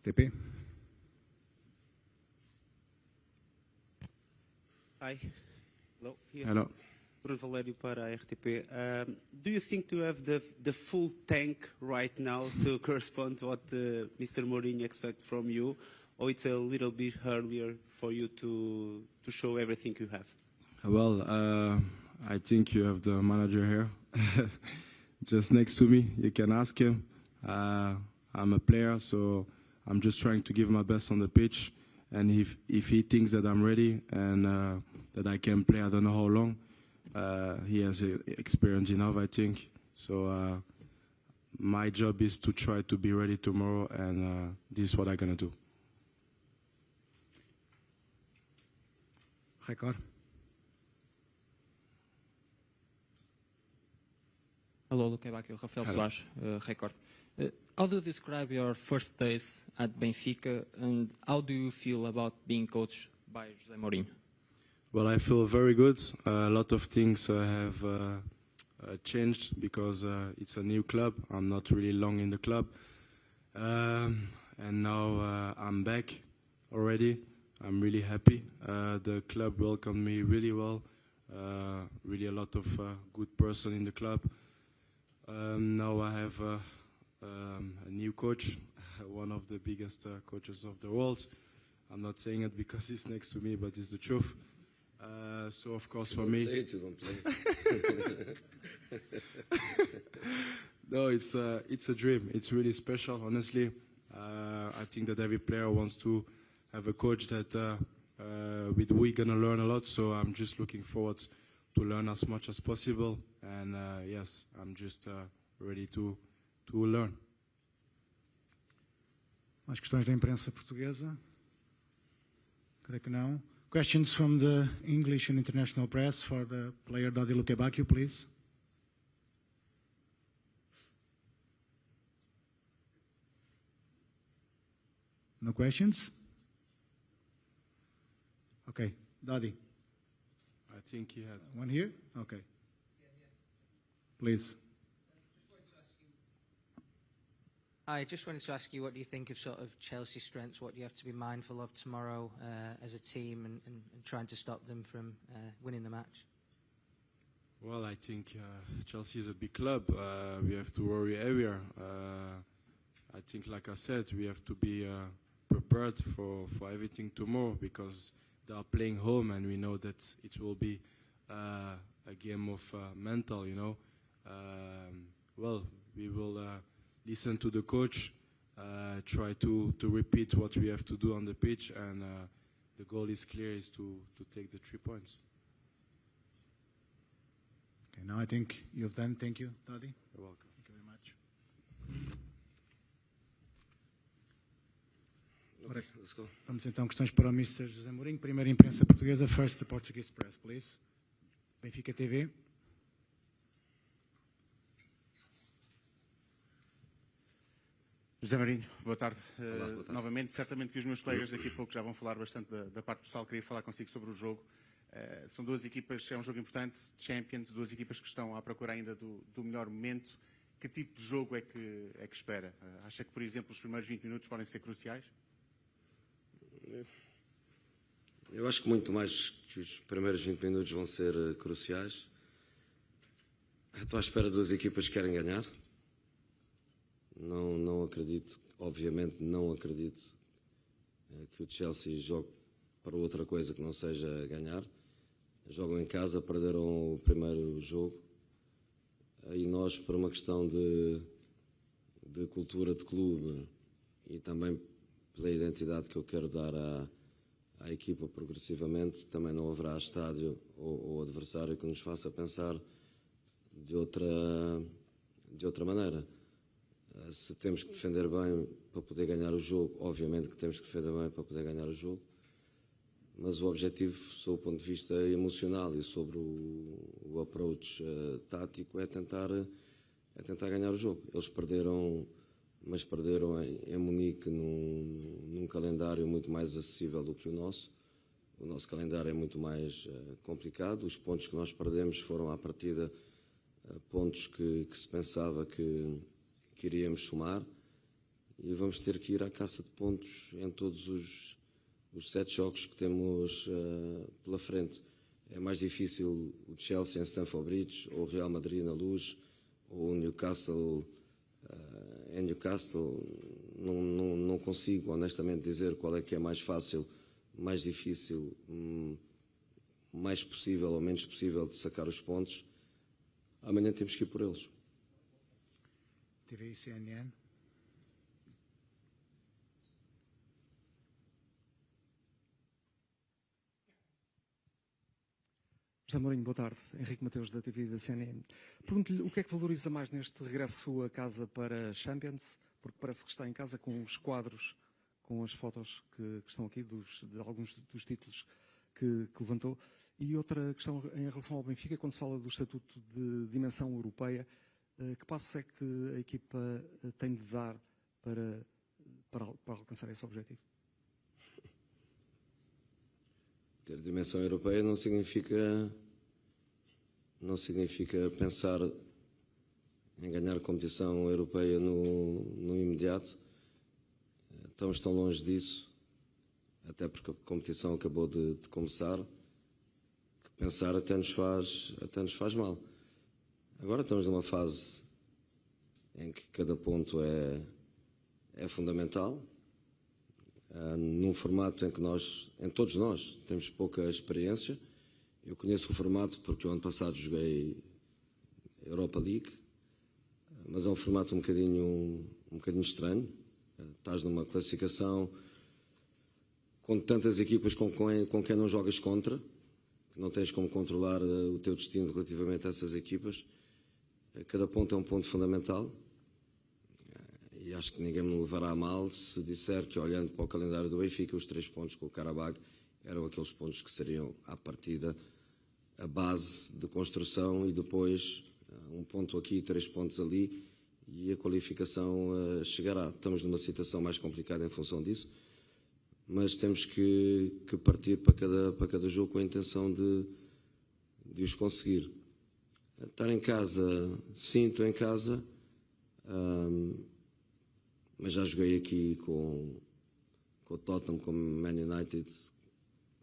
RTP. Hi. Hello. Here. Hello. Bruno Valério para a RTP. Do you think you have the full tank right now to correspond to what Mr. Mourinho expects from you, or it's a little bit earlier for you to show everything you have? Well, I think you have the manager here, just next to me. You can ask him. I'm a player, so I'm just trying to give my best on the pitch. And if he thinks that I'm ready and that I can play, I don't know how long. He has experience enough, I think. So my job is to try to be ready tomorrow, and this is what I'm gonna do. Record. Hello, look back here, Rafael Soares, Record. How do you describe your first days at Benfica, and how do you feel about being coached by José Mourinho? Well, I feel very good. A lot of things have changed because it's a new club. I'm not really long in the club. And now I'm back already. I'm really happy. The club welcomed me really well. Really a lot of good person in the club. Now I have a new coach, one of the biggest coaches of the world. I'm not saying it because he's next to me, but it's the truth. So of course for me, no, it's a dream. It's really special, honestly. I think that every player wants to have a coach that with who we're gonna learn a lot. So I'm just looking forward to learn as much as possible. And yes, I'm just ready to learn. Mais questões da imprensa portuguesa? Creio que não. Questions from the English and international press for the player Dodi Lukebakio, please. No questions? Okay, Dodi. I think he had one here? Okay. Please. I just wanted to ask you, what do you think of sort of Chelsea's strengths? What do you have to be mindful of tomorrow as a team and trying to stop them from winning the match? Well, I think Chelsea is a big club. We have to worry everywhere. I think, like I said, we have to be prepared for everything tomorrow because they are playing home and we know that it will be a game of mental, you know. Well, we will listen to the coach, try to repeat what we have to do on the pitch, and the goal is clear, is to take the 3 points. Okay, now I think you've done. Thank you, Dodi. You're welcome. Thank you very much. Okay, let's go. Vamos então questões para o Mr. José Mourinho. Primeiro imprensa portuguesa, first the Portuguese press, please. Benfica TV. José Mourinho, boa tarde. Olá, boa tarde. Novamente, certamente que os meus colegas daqui a pouco já vão falar bastante da parte pessoal. Queria falar consigo sobre o jogo. São duas equipas, é um jogo importante, Champions, duas equipas que estão à procura ainda do melhor momento. Que tipo de jogo é que espera? Acha que, por exemplo, os primeiros 20 minutos podem ser cruciais? Eu acho que muito mais que os primeiros 20 minutos vão ser cruciais. Estou à espera de duas equipas que querem ganhar. Não acredito, obviamente não acredito que o Chelsea jogue para outra coisa que não seja ganhar. Jogam em casa, perderam o primeiro jogo. E nós, por uma questão de cultura de clube e também pela identidade que eu quero dar à equipa progressivamente, também não haverá estádio ou adversário que nos faça pensar de outra maneira. Se temos que defender bem para poder ganhar o jogo, obviamente que temos que defender bem para poder ganhar o jogo, mas o objetivo, sob o ponto de vista emocional e sobre o approach tático, é tentar ganhar o jogo. Eles perderam, mas perderam em Munique num calendário muito mais acessível do que o nosso. O nosso calendário é muito mais complicado. Os pontos que nós perdemos foram, à partida, pontos que se pensava que iríamos somar, e vamos ter que ir à caça de pontos em todos os 7 jogos que temos pela frente. É mais difícil o Chelsea em Stamford Bridge, ou o Real Madrid na Luz, ou o Newcastle em Newcastle. Não consigo honestamente dizer qual é que é mais fácil, mais difícil, mais possível ou menos possível de sacar os pontos. Amanhã temos que ir por eles. AD1N. José Mourinho, boa tarde. Henrique Mateus, da TV da CNN. Pergunto-lhe o que é que valoriza mais neste regresso a casa para a Champions, porque parece que está em casa com os quadros, com as fotos que estão aqui de alguns dos títulos que levantou. E outra questão em relação ao Benfica, quando se fala do estatuto de dimensão europeia, que passos é que a equipa tem de dar para alcançar esse objetivo? Ter dimensão europeia não significa pensar em ganhar competição europeia no imediato. Estamos tão longe disso, até porque a competição acabou de começar, que pensar até nos faz mal. Agora estamos numa fase em que cada ponto é fundamental. Num formato em que todos nós, temos pouca experiência. Eu conheço o formato porque o ano passado joguei Europa League, mas é um formato um bocadinho estranho. Estás numa classificação com tantas equipas com quem não jogas contra, que não tens como controlar o teu destino relativamente a essas equipas. Cada ponto é um ponto fundamental. E acho que ninguém me levará a mal se disser que, olhando para o calendário do Benfica, os 3 pontos com o Qarabag eram aqueles pontos que seriam, à partida, a base de construção, e depois 1 ponto aqui, 3 pontos ali, e a qualificação chegará. Estamos numa situação mais complicada em função disso, mas temos que partir para cada jogo com a intenção de os conseguir. Estar em casa, sim, estou em casa. Mas já joguei aqui com o Tottenham, com o Man United,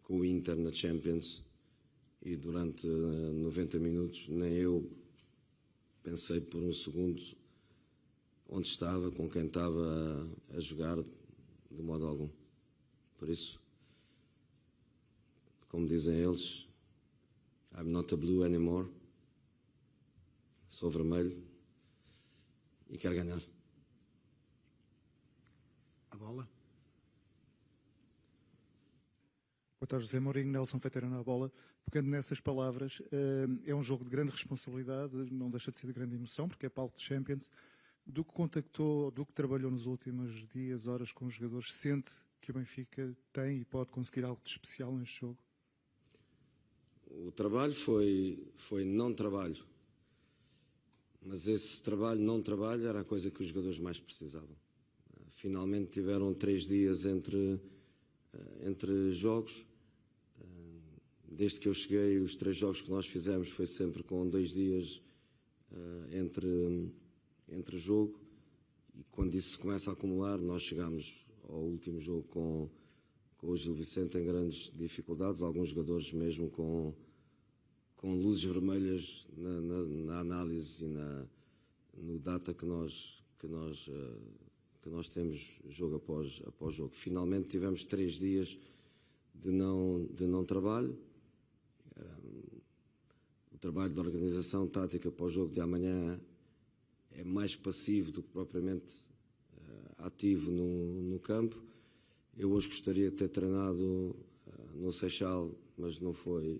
com o Inter na Champions, e durante 90 minutos nem eu pensei por um segundo onde estava, com quem estava a jogar, de modo algum. Por isso, como dizem eles, I'm not a blue anymore. Sou vermelho e quero ganhar. A bola. Boa tarde, José Mourinho. Nelson Feiteira na bola. Pegando nessas palavras, é um jogo de grande responsabilidade, não deixa de ser de grande emoção, porque é palco de Champions. Do que contactou, do que trabalhou nos últimos dias, horas com os jogadores, sente que o Benfica tem e pode conseguir algo de especial neste jogo? O trabalho foi não trabalho, mas esse trabalho não trabalho era a coisa que os jogadores mais precisavam. Finalmente tiveram 3 dias entre jogos. Desde que eu cheguei, os 3 jogos que nós fizemos foi sempre com 2 dias entre jogo, e quando isso se começa a acumular, nós chegamos ao último jogo com o Gil Vicente em grandes dificuldades, alguns jogadores mesmo com luzes vermelhas na análise e no data que nós temos jogo após jogo. Finalmente tivemos 3 dias de não trabalho. O trabalho de organização tática para o jogo de amanhã é mais passivo do que propriamente ativo no campo. Eu hoje gostaria de ter treinado no Seixal, mas não foi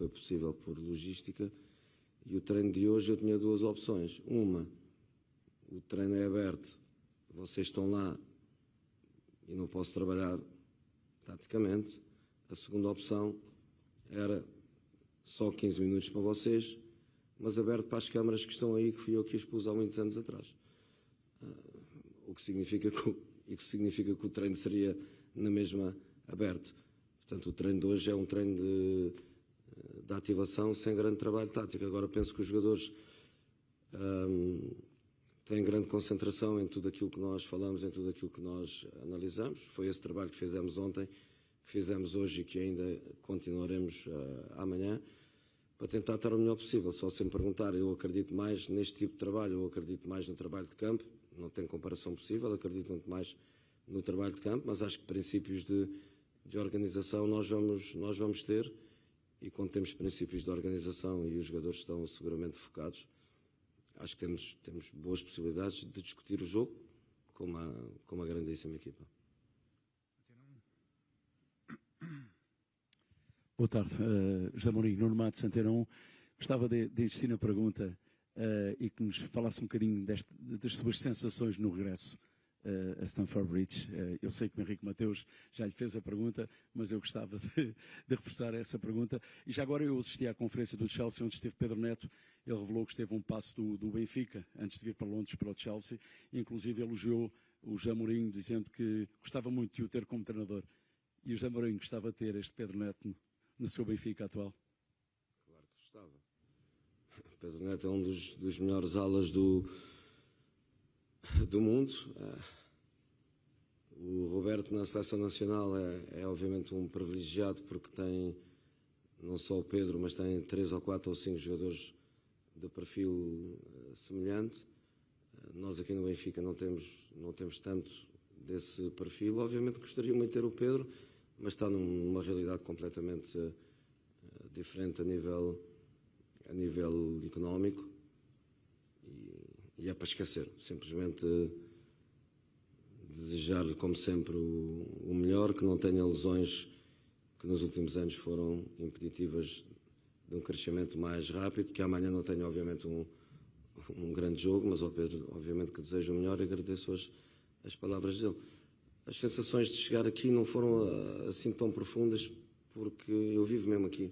possível por logística. E o treino de hoje eu tinha 2 opções. Uma, o treino é aberto, vocês estão lá e não posso trabalhar taticamente. A segunda opção era só 15 minutos para vocês, mas aberto para as câmaras que estão aí, que fui eu que expus há muitos anos atrás. O que significa que o treino seria na mesma aberto. Portanto, o treino de hoje é um treino de ativação sem grande trabalho tático. Agora penso que os jogadores tem grande concentração em tudo aquilo que nós falamos, em tudo aquilo que nós analisamos. Foi esse trabalho que fizemos ontem, que fizemos hoje e que ainda continuaremos amanhã, para tentar estar o melhor possível. Só se me perguntar, eu acredito mais neste tipo de trabalho, eu acredito mais no trabalho de campo, não tem comparação possível, acredito muito mais no trabalho de campo, mas acho que princípios de organização nós vamos ter, e quando temos princípios de organização e os jogadores estão seguramente focados, acho que temos boas possibilidades de discutir o jogo com uma grandíssima equipa. Boa tarde, José Mourinho, Nuno Matos, Antena 1. Gostava de insistir na pergunta e que nos falasse um bocadinho das suas sensações no regresso a Stamford Bridge. Eu sei que o Henrique Mateus já lhe fez a pergunta, mas eu gostava de reforçar essa pergunta. E já agora eu assisti à conferência do Chelsea, onde esteve Pedro Neto. Ele revelou que esteve um passo do Benfica, antes de vir para Londres para o Chelsea. Inclusive elogiou o José Mourinho, dizendo que gostava muito de o ter como treinador. E o José Mourinho gostava de ter este Pedro Neto no seu Benfica atual? Claro que gostava. Pedro Neto é um dos melhores alas do mundo. O Roberto na Seleção Nacional é obviamente um privilegiado, porque tem não só o Pedro, mas tem 3 ou 4 ou 5 jogadores de perfil semelhante. Nós aqui no Benfica não temos tanto desse perfil. Obviamente gostaria muito de ter o Pedro, mas está numa realidade completamente diferente a nível económico, e é para esquecer. Simplesmente desejar-lhe, como sempre, o melhor, que não tenha lesões que nos últimos anos foram impeditivas de um crescimento mais rápido, que amanhã não tenha, obviamente, um grande jogo, mas ao Pedro, obviamente, que desejo o melhor e agradeço as palavras dele. As sensações de chegar aqui não foram assim tão profundas, porque eu vivo mesmo aqui.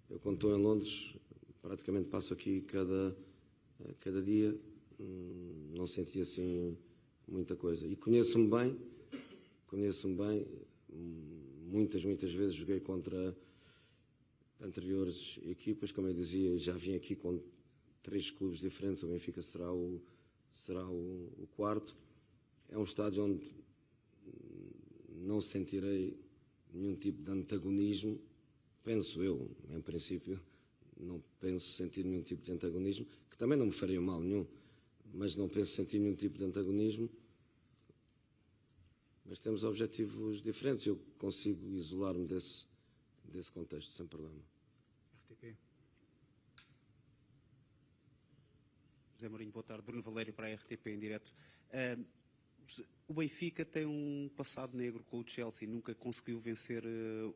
Eu, quando estou em Londres, praticamente passo aqui cada dia, não senti assim muita coisa. E conheço-me bem, muitas vezes joguei contra anteriores equipas, como eu dizia, já vim aqui com 3 clubes diferentes, o Benfica será o quarto. É um estádio onde não sentirei nenhum tipo de antagonismo, penso eu, em princípio, não penso sentir nenhum tipo de antagonismo, que também não me faria mal nenhum, mas não penso sentir nenhum tipo de antagonismo. Mas temos objetivos diferentes, eu consigo isolar-me desse contexto, sem problema. RTP. José Mourinho, boa tarde. Bruno Valério para a RTP em direto. O Benfica tem um passado negro com o Chelsea, nunca conseguiu vencer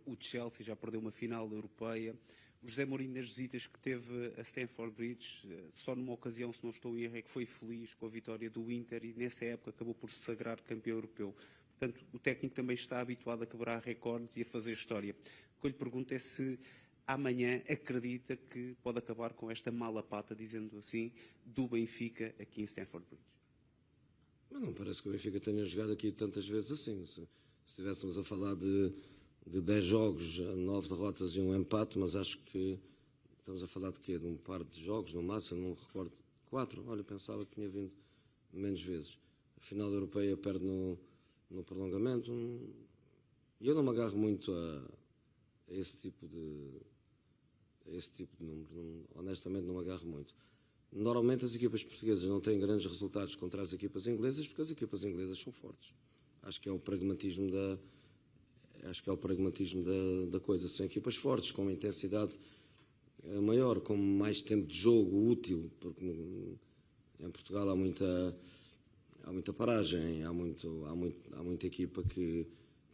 o Chelsea, já perdeu uma final europeia. O José Mourinho, nas visitas que teve a Stamford Bridge, só numa ocasião, se não estou em erro, é que foi feliz com a vitória do Inter e nessa época acabou por se sagrar campeão europeu. Portanto, o técnico também está habituado a quebrar recordes e a fazer história. O que eu lhe pergunto é se amanhã acredita que pode acabar com esta mala pata, dizendo assim, do Benfica aqui em Stamford Bridge. Mas não parece que o Benfica tenha jogado aqui tantas vezes assim. Se estivéssemos a falar de 10 jogos, 9 derrotas e um empate, mas acho que estamos a falar de quê? De um par de jogos, no máximo, não me recordo. 4, olha, pensava que tinha vindo menos vezes. A final da Europeia perde no prolongamento. E eu não me agarro muito a esse tipo de número. Honestamente, não me agarro muito. Normalmente as equipas portuguesas não têm grandes resultados contra as equipas inglesas, porque as equipas inglesas são fortes. Acho que é o pragmatismo da coisa. São equipas fortes, com uma intensidade maior, com mais tempo de jogo útil, porque em Portugal há muita paragem, há muita equipa que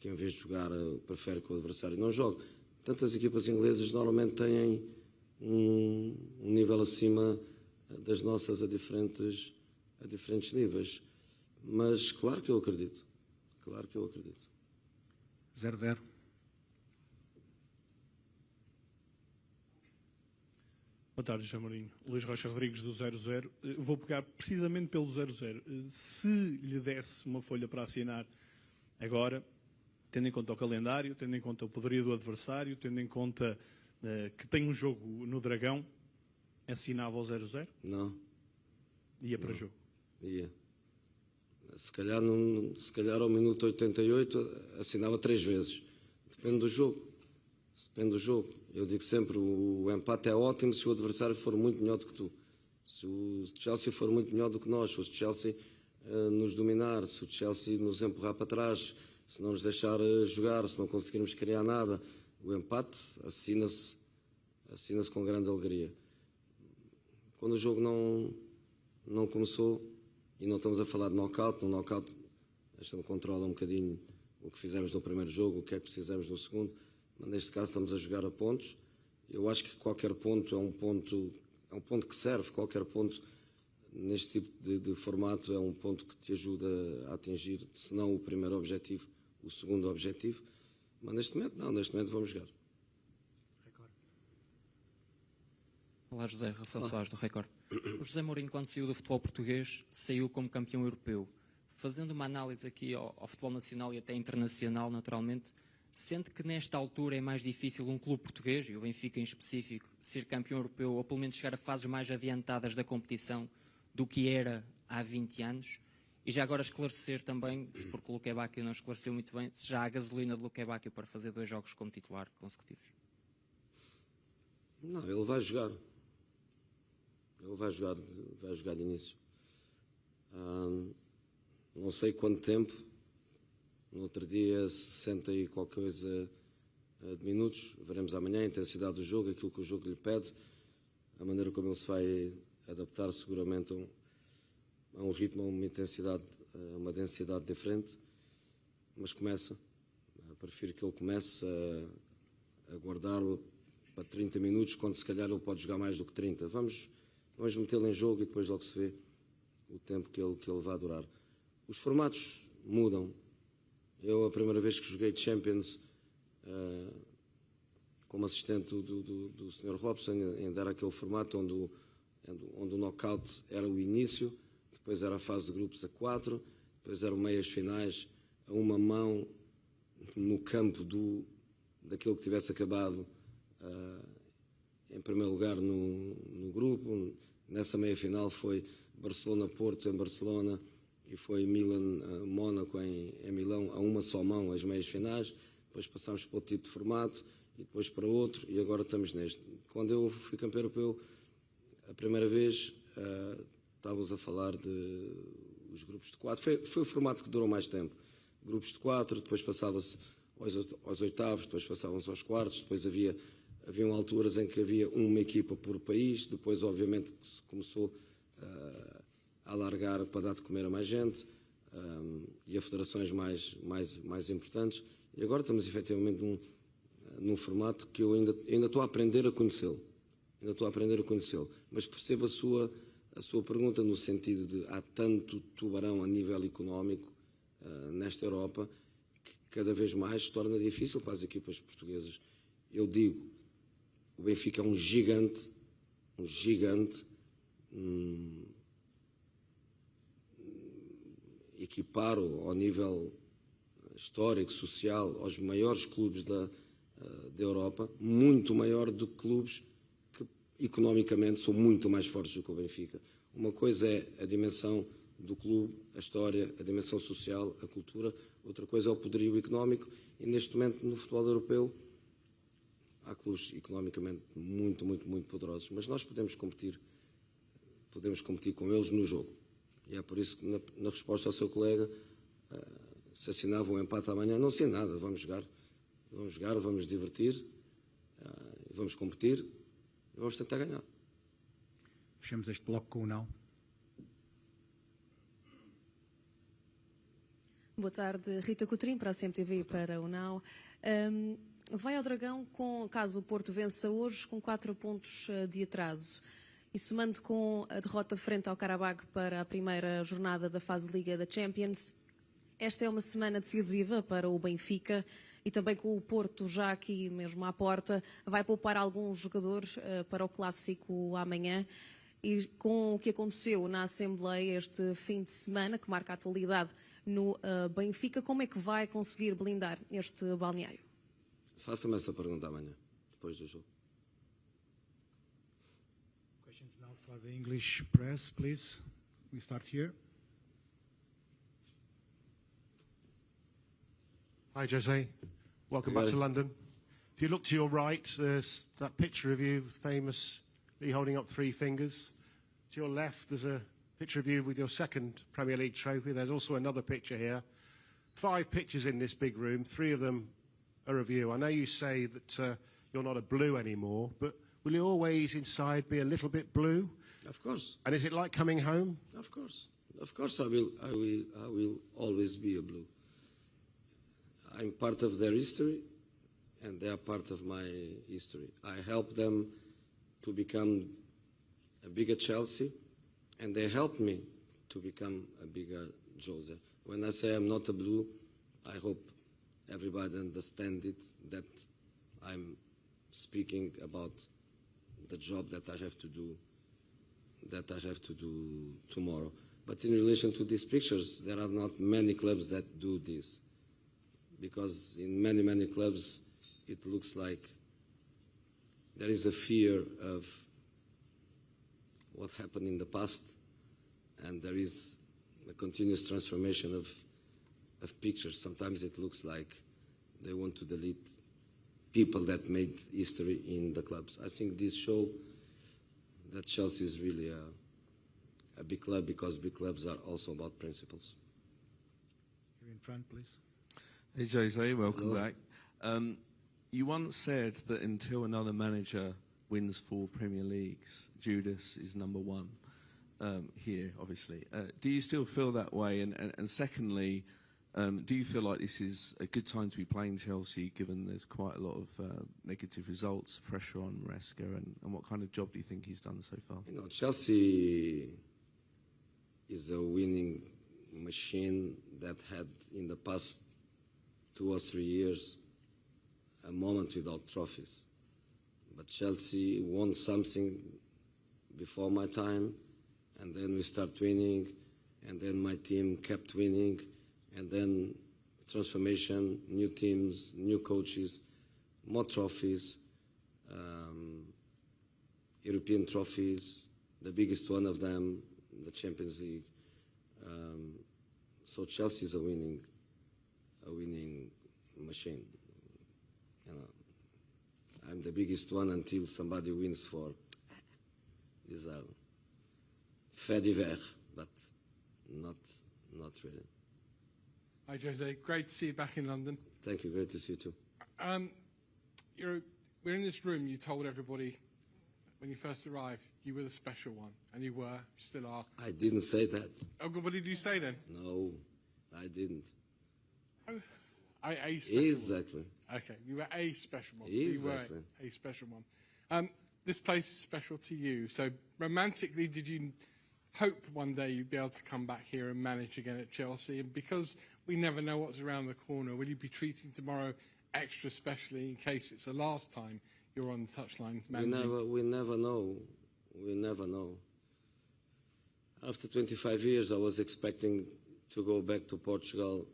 em vez de jogar prefere que o adversário não jogue. Portanto, as equipas inglesas normalmente têm um nível acima das nossas a diferentes níveis. Mas claro que eu acredito. 0-0. Boa tarde, José Mourinho. Luís Rocha Rodrigues, do 00. Vou pegar precisamente pelo 00. Se lhe desse uma folha para assinar agora, tendo em conta o calendário, tendo em conta o poderio do adversário, tendo em conta que tem um jogo no Dragão, assinava o 00? Não. Ia para jogo? Ia. Se calhar ao minuto 88 assinava 3 vezes. Depende do jogo. Depende do jogo. Eu digo sempre, o empate é ótimo se o adversário for muito melhor do que tu. Se o Chelsea for muito melhor do que nós, se o Chelsea nos dominar, se o Chelsea nos empurrar para trás, se não nos deixar jogar, se não conseguirmos criar nada, o empate assina-se com grande alegria. Quando o jogo não começou, e não estamos a falar de knockout, no knockout a gente controla um bocadinho o que fizemos no primeiro jogo, o que é que precisamos no segundo, mas neste caso estamos a jogar a pontos. Eu acho que qualquer ponto é um ponto que serve, qualquer ponto neste tipo de formato é um ponto que te ajuda a atingir, se não o primeiro objetivo, o segundo objetivo, mas neste momento vamos jogar. Olá José, Rafael Soares do Record. O José Mourinho, quando saiu do futebol português, saiu como campeão europeu. Fazendo uma análise aqui ao futebol nacional e até internacional, naturalmente, sente que nesta altura é mais difícil um clube português, e o Benfica em específico, ser campeão europeu ou pelo menos chegar a fases mais adiantadas da competição do que era há 20 anos? E já agora esclarecer também, porque o Luque Bacchio não esclareceu muito bem, se já há gasolina de Luque Bacchio para fazer 2 jogos como titular consecutivos. Não, ele vai jogar. Ele vai jogar de início. Não sei quanto tempo. No outro dia, 60 e qualquer coisa de minutos. Veremos amanhã a intensidade do jogo, aquilo que o jogo lhe pede, a maneira como ele se vai adaptar seguramente a um ritmo, a uma intensidade, a uma densidade diferente. Mas começa. Prefiro que ele comece a guardá-lo para 30 minutos, quando se calhar ele pode jogar mais do que 30. Vamos metê-lo em jogo e depois logo se vê o tempo que ele vai durar. Os formatos mudam. Eu, a primeira vez que joguei Champions, como assistente do Sr. Robson, ainda era aquele formato onde o knockout era o início, depois era a fase de grupos a 4, depois eram meias finais a uma mão no campo daquele que tivesse acabado em primeiro lugar no grupo. Nessa meia-final foi Barcelona-Porto em Barcelona e foi Milan-Mónaco em Milão, a uma só mão as meias-finais. Depois passámos para outro tipo de formato e depois para outro e agora estamos neste. Quando eu fui campeão europeu, a primeira vez, estávamos a falar de os grupos de 4. Foi o formato que durou mais tempo. Grupos de 4, depois passava-se aos oitavos, depois passávamos aos quartos, depois haviam alturas em que havia uma equipa por país, depois obviamente que se começou a alargar para dar de comer a mais gente e a federações mais importantes, e agora estamos efetivamente num formato que eu ainda estou a aprender a conhecê-lo, mas percebo a sua pergunta no sentido de há tanto tubarão a nível económico nesta Europa que cada vez mais se torna difícil para as equipas portuguesas. Eu digo, o Benfica é um gigante, equiparo ao nível histórico, social, aos maiores clubes da Europa, muito maior do que clubes que economicamente são muito mais fortes do que o Benfica. Uma coisa é a dimensão do clube, a história, a dimensão social, a cultura, outra coisa é o poderio económico, e neste momento no futebol europeu há clubes economicamente muito poderosos, mas nós podemos competir com eles no jogo. E é por isso que na resposta ao seu colega, se assinava um empate amanhã, não sei nada, vamos jogar, vamos divertir, vamos competir e vamos tentar ganhar. Fechamos este bloco com o não. Boa tarde, Rita Coutrinho, para a CMTV e para o Now. Vai ao Dragão, caso o Porto vença hoje, com 4 pontos de atraso. E somando com a derrota frente ao Qarabag para a primeira jornada da fase de Liga da Champions, esta é uma semana decisiva para o Benfica e também com o Porto já aqui mesmo à porta. Vai poupar alguns jogadores para o Clássico amanhã. E com o que aconteceu na Assembleia este fim de semana, que marca a atualidade no Benfica, como é que vai conseguir blindar este balneário? Faça-me essa pergunta amanhã, depois do jogo. Questions now for the English press, please. We start here. Hi, Jose. Welcome back to London. If you look to your right, there's that picture of you famously holding up 3 fingers. To your left, there's a picture of you with your second Premier League trophy. There's also another picture here. 5 pictures in this big room. 3 of them are of you. I know you say that you're not a blue anymore, but will you always inside be a little bit blue? Of course. And is it like coming home? Of course. Of course I will always be a blue. I'm part of their history, and they are part of my history. I helped them to become a bigger Chelsea, and they helped me to become a bigger Jose. When I say I'm not a blue, I hope everybody understands it, that I'm speaking about the job that I have to do tomorrow. But in relation to these pictures, there are not many clubs that do this. Because in many, many clubs, it looks like there is a fear of what happened in the past, and there is a continuous transformation of pictures. Sometimes it looks like they want to delete people that made history in the clubs. I think this shows that Chelsea is really a big club, because big clubs are also about principles. Here in front, please. Hey, Jose, welcome Hello. back. You once said that until another manager wins 4 Premier Leagues, Judas is number 1 here, obviously. Do you still feel that way? And secondly, do you feel like this is a good time to be playing Chelsea, given there's quite a lot of negative results, pressure on Maresca, and what kind of job do you think he's done so far? You know, Chelsea is a winning machine that had in the past 2 or 3 years a moment without trophies. But Chelsea won something before my time, and then we start winning, and then my team kept winning, and then transformation, new teams, new coaches, more trophies, European trophies, the biggest one of them, the Champions League. So Chelsea is a winning machine. You know, I'm the biggest one until somebody wins for. These are faits divers, but not really. Hi, Jose. Great to see you back in London. Thank you. Great to see you too. We're in this room. You told everybody when you first arrived you were the special one, and you were, still are. I didn't say that. Oh, what did you say then? No, I didn't. A special Exactly. one. Okay, you were a special one. Exactly. You were a special one. This place is special to you. So romantically, did you hope one day you'd be able to come back here and manage again at Chelsea? And because we never know what's around the corner, will you be treating tomorrow extra specially in case it's the last time you're on the touchline managing? We never know. We never know. After 25 years, I was expecting to go back to Portugal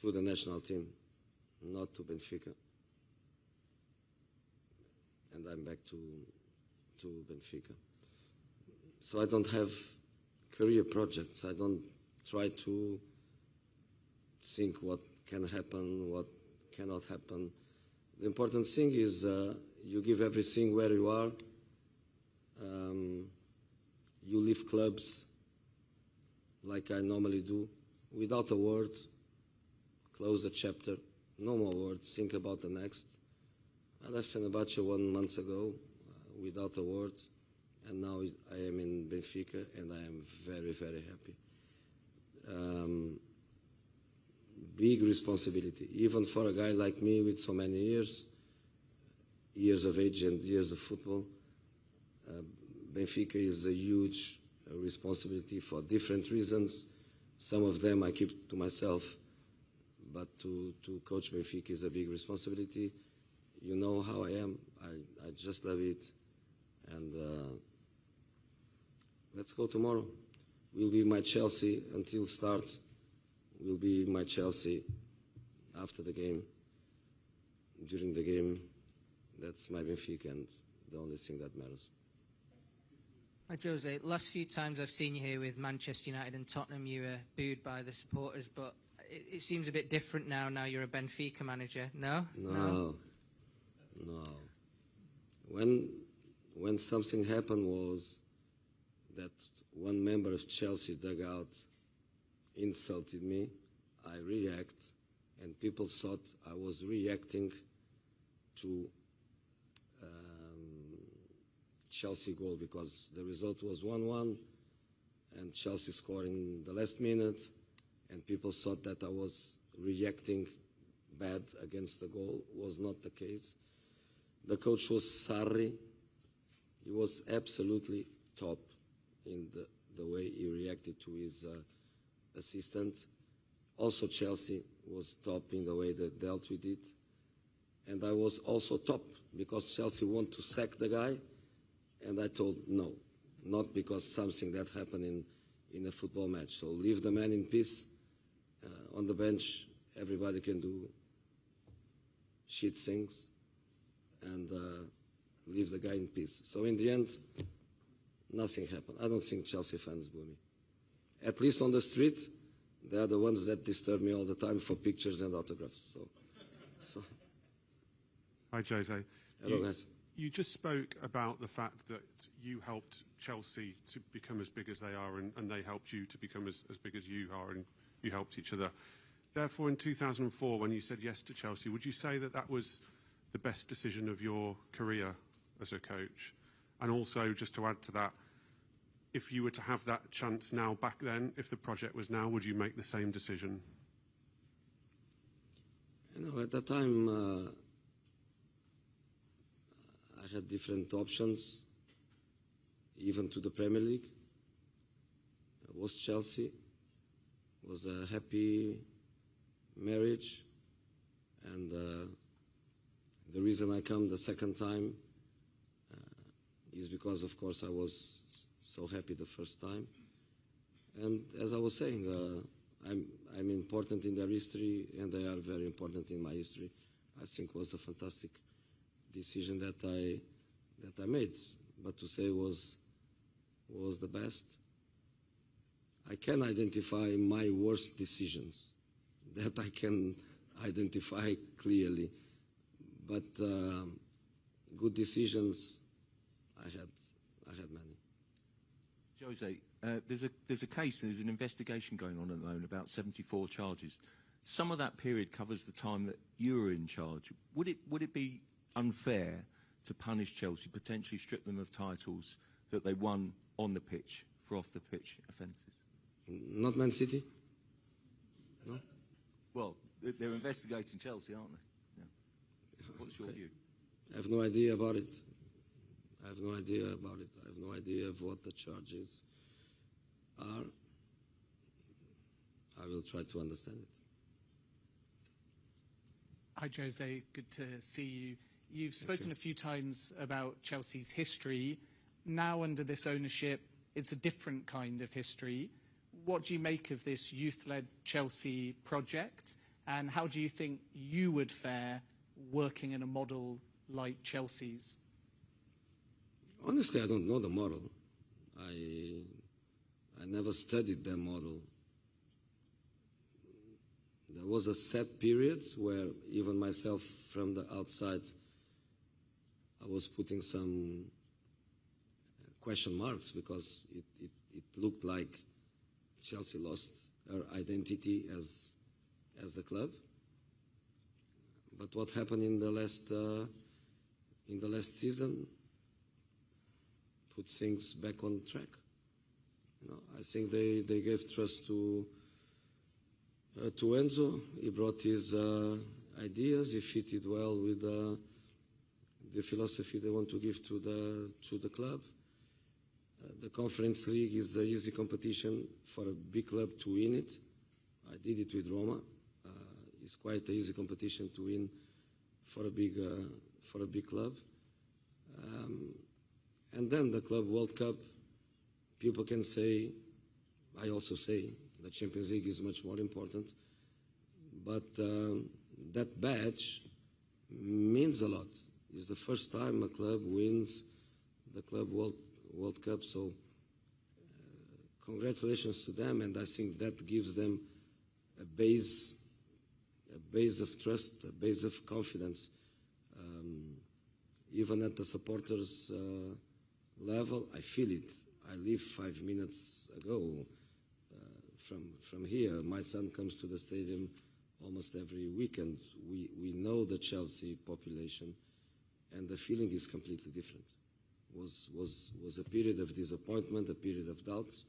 to the national team, not to Benfica. And I'm back to Benfica. So I don't have career projects. I don't try to think what can happen, what cannot happen. The important thing is you give everything where you are. You leave clubs like I normally do, without a word, close the chapter, no more words, think about the next. I left Fenerbahce 1 month ago without a word, and now I am in Benfica, and I am very, very happy. Big responsibility, even for a guy like me with so many years of age and years of football. Benfica is a huge responsibility for different reasons. Some of them I keep to myself, but to coach Benfica is a big responsibility. You know how I am. I just love it. And let's go tomorrow. Will be my Chelsea until start. Will be my Chelsea after the game. During the game, that's my Benfica, and the only thing that matters. Hi, Jose. Last few times I've seen you here with Manchester United and Tottenham, you were booed by the supporters, but it seems a bit different now. Now you're a Benfica manager. No? No. When something happened was that one member of Chelsea dugout insulted me. I react, and people thought I was reacting to Chelsea goal because the result was 1-1 and Chelsea scored in the last minute, and people thought that I was reacting bad against the goal. Was not the case. The coach was sorry. He was absolutely top in the way he reacted to his assistant. Also Chelsea was top in the way they dealt with it. And I was also top because Chelsea wanted to sack the guy, and I told no, not because something that happened in a football match. So leave the man in peace. On the bench, everybody can do shit things, and leave the guy in peace. So in the end, nothing happened. I don't think Chelsea fans boo me. At least on the street, they are the ones that disturb me all the time for pictures and autographs. So. Hi, Jose. Hello, guys. You just spoke about the fact that you helped Chelsea to become as big as they are, and they helped you to become as big as you are, and you helped each other. Therefore, in 2004, when you said yes to Chelsea, would you say that that was the best decision of your career as a coach? And also, just to add to that, if you were to have that chance now back then, if the project was now, would you make the same decision? You know, at that time, I had different options, even to the Premier League. It was Chelsea. It was a happy marriage, and the reason I come the second time is because, of course, I was so happy the first time. And as I was saying, I'm important in their history, and they are very important in my history. I think it was a fantastic decision that I made. But to say was the best, I can identify my worst decisions that I can identify clearly. But good decisions, I had many. Jose, there's a case, there's an investigation going on at the moment about 74 charges. Some of that period covers the time that you were in charge. Would it be unfair to punish Chelsea, potentially strip them of titles that they won on the pitch for off-the-pitch offences? Not Man City? No? Well, they're investigating Chelsea, aren't they? Yeah. What's your view? I have no idea about it. I have no idea about it. I have no idea of what the charges are. I will try to understand it. Hi, Jose. Good to see you. You've spoken a few times about Chelsea's history. Now, under this ownership, it's a different kind of history. What do you make of this youth-led Chelsea project? And how do you think you would fare working in a model like Chelsea's? Honestly, I don't know the model. I never studied their model. There was a set period where even myself from the outside, I was putting some question marks because it looked like Chelsea lost her identity as a club. But what happened in the last season put things back on track. You know, I think they gave trust to Enzo. He brought his ideas. He fitted well with the philosophy they want to give to the club. The Conference League is an easy competition for a big club to win it. I did it with Roma. It's quite an easy competition to win for a big club. And then the Club World Cup, people can say, I also say, the Champions League is much more important. But that badge means a lot. It's the first time a club wins the Club World Cup. So congratulations to them, and I think that gives them a base of trust, a base of confidence. Even at the supporters level, I feel it. I live 5 minutes ago from here. My son comes to the stadium almost every weekend. We know the Chelsea population, and the feeling is completely different. Was a period of disappointment, a period of doubts.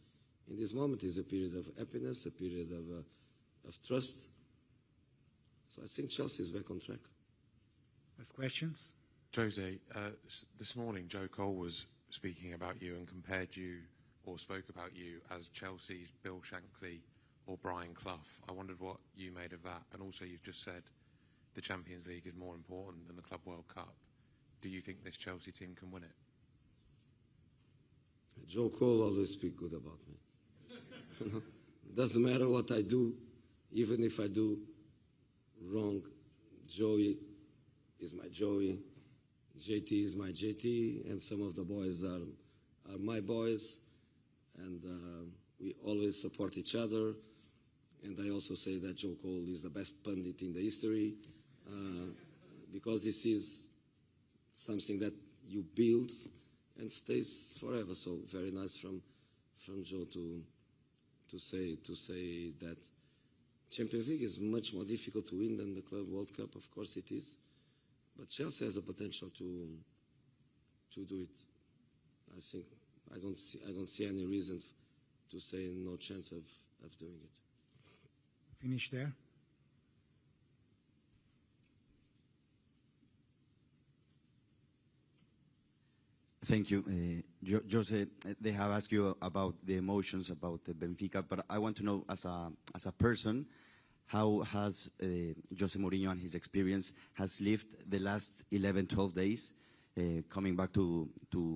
In this moment is a period of happiness, a period of trust. So I think Chelsea is back on track. Last questions? Jose, this morning Joe Cole was speaking about you and compared you, or spoke about you, as Chelsea's Bill Shankly or Brian Clough. I wondered what you made of that. And also you've just said the Champions League is more important than the Club World Cup. Do you think this Chelsea team can win it? Joe Cole always speaks good about me. Doesn't matter what I do, even if I do wrong, Joey is my Joey, JT is my JT, and some of the boys are my boys, and we always support each other. And I also say that Joe Cole is the best pundit in the history, because this is something that you build and stays forever. So very nice from Joe to say that Champions League is much more difficult to win than the Club World Cup. Of course it is, but Chelsea has the potential to do it. I think I don't see any reason to say no chance of doing it. Finish there. Thank you. Jose, they have asked you about the emotions about Benfica, but I want to know, as a person, how has José Mourinho and his experience has lived the last 11, 12 days, coming back to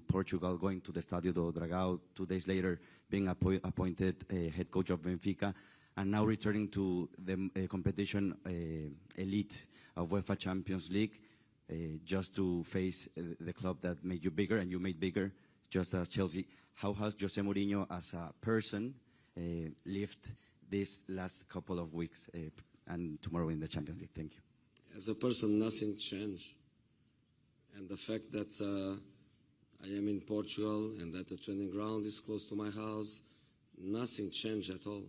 Portugal, going to the Estadio do Dragão, 2 days later being appointed head coach of Benfica, and now returning to the competition elite of UEFA Champions League, just to face the club that made you bigger, and you made bigger, just as Chelsea. How has José Mourinho, as a person, lived this last couple of weeks and tomorrow in the Champions League? Thank you. As a person, nothing changed. And the fact that I am in Portugal and that the training ground is close to my house, nothing changed at all.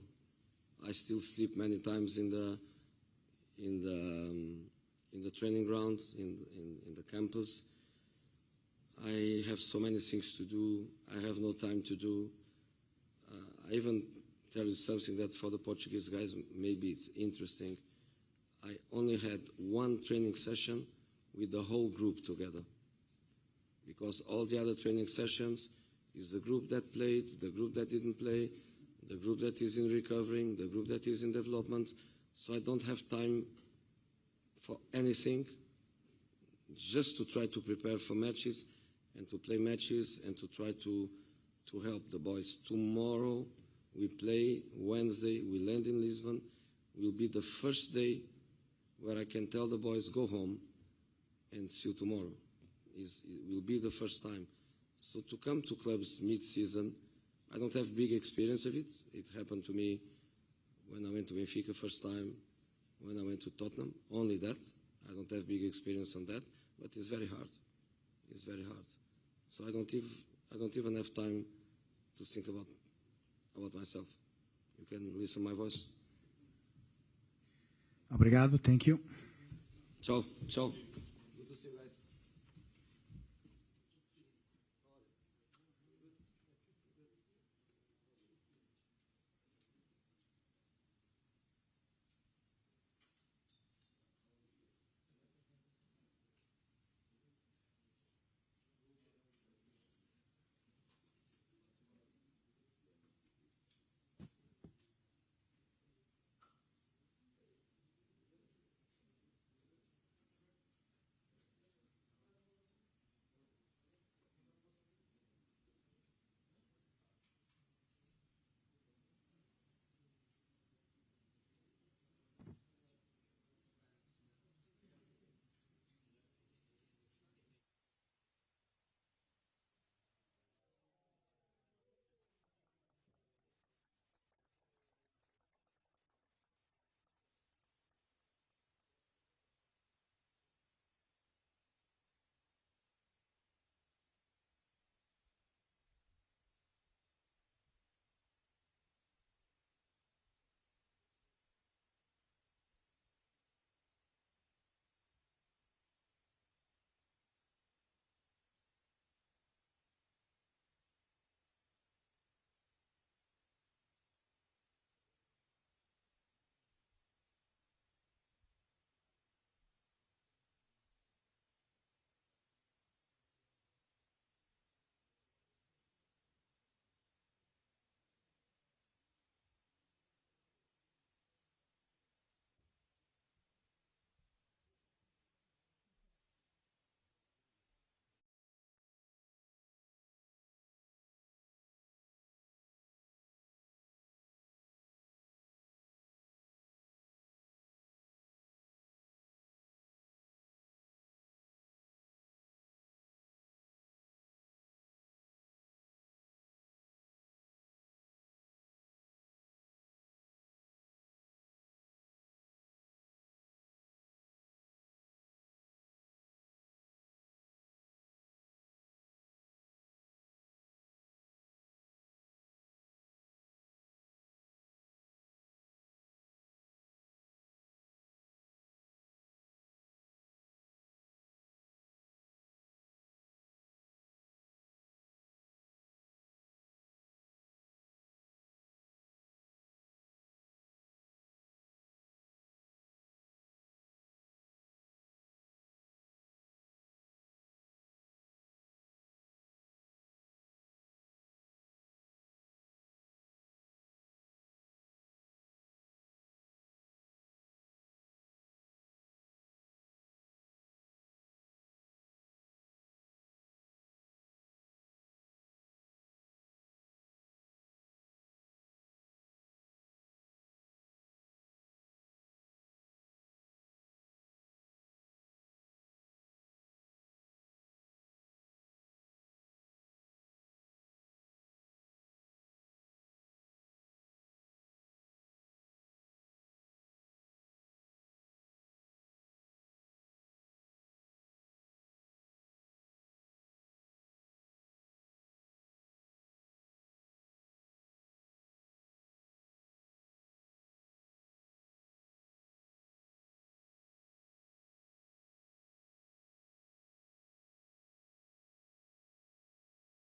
I still sleep many times in the training ground, in the campus. I have so many things to do. I have no time to do. I even tell you something that for the Portuguese guys maybe it's interesting. I only had one training session with the whole group together, because all the other training sessions is the group that played, the group that didn't play, the group that is in recovering, the group that is in development. So I don't have time for anything, just to try to prepare for matches and to play matches and to try to help the boys. Tomorrow we play, Wednesday we land in Lisbon. Will be the first day where I can tell the boys, go home and see you tomorrow. It will be the first time. So to come to clubs mid-season, I don't have big experience of it. It happened to me when I went to Benfica first time, when I went to Tottenham, only that. I don't have big experience on that, but it's very hard. It's very hard. So I don't even have time to think about myself. You can listen to my voice. Obrigado, thank you. Ciao, ciao.